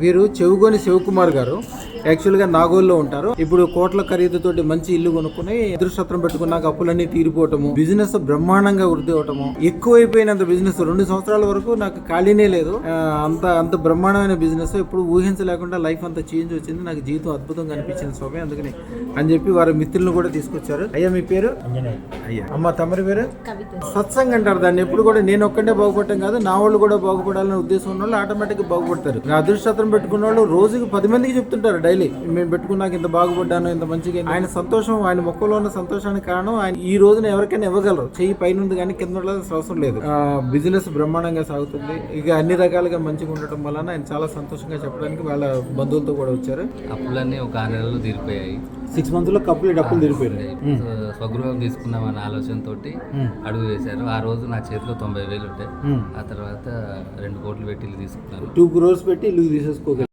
వీరు చెవుగోని శివకుమార్ గారు యాక్చువల్ గా నాగోల్లో ఉంటారు. ఇప్పుడు కోట్ల ఖరీదుతోటి మంచి ఇల్లు కొనుక్కుని అదృష్టం పెట్టుకున్నాక అప్పులన్నీ తీరిపోవటము, బిజినెస్ బ్రహ్మాండంగా వృద్ధి అవటము, ఎక్కువైపోయినంత బిజినెస్ 2 సంవత్సరాల వరకు నాకు ఖాళీనే లేదు. అంత బ్రహ్మాండమైన బిజినెస్ ఎప్పుడు ఊహించలేకుండా లైఫ్ అంతా చేంజ్ వచ్చింది. నాకు జీవితం అద్భుతంగా అనిపించింది స్వామి. అందుకని అని చెప్పి వారి మిత్రులను కూడా తీసుకొచ్చారు. అయ్యా మీ పేరు? అయ్యా. అమ్మ తమరి పేరు? సత్సంగ్ అంటారు దాన్ని. ఎప్పుడు కూడా నేను ఒక్కడే బాగుపడటం కాదు, నా వాళ్ళు కూడా బాగుపడాలనే ఉద్దేశం ఉన్న వాళ్ళు ఆటోమేటిక్ గా బాగుపడతారు. అదృష్టం పెట్టుకున్న వాళ్ళు రోజుకి 10 మందికి చెప్తుంటారు డైలీ, మేము పెట్టుకున్నాక ఇంత బాగుపడ్డాను, ఇంత మంచిగా. ఆయన సంతోషం, ఆయన మొక్కలో ఉన్న సంతోషానికి కారణం ఆయన ఈ రోజున ఎవరికైనా ఇవ్వగలరు. చెయ్యి పైన ఉంది కానీ కింద అవసరం లేదు. బిజినెస్ బ్రహ్మాండంగా సాగుతుంది. ఇక అన్ని రకాలుగా మంచిగా ఉండటం వలన ఆయన చాలా సంతోషంగా చెప్పడానికి వాళ్ళ బంధువులతో కూడా వచ్చారు. అప్పులన్నీ ఒక 6 నెలలు తీరిపోయాయి. 6 months లో డబ్బులు తీరిపోయాయి. స్వగృహం తీసుకున్నామన్న ఆలోచనతో అడుగు వేశారు. ఆ రోజు నా చేతిలో 90,000 ఉంటాయి. ఆ తర్వాత 2 కోట్లు పెట్టి ఇల్లు తీసుకున్నాను. 2 crores పెట్టి ఇల్లు తీసేసుకోగలరు.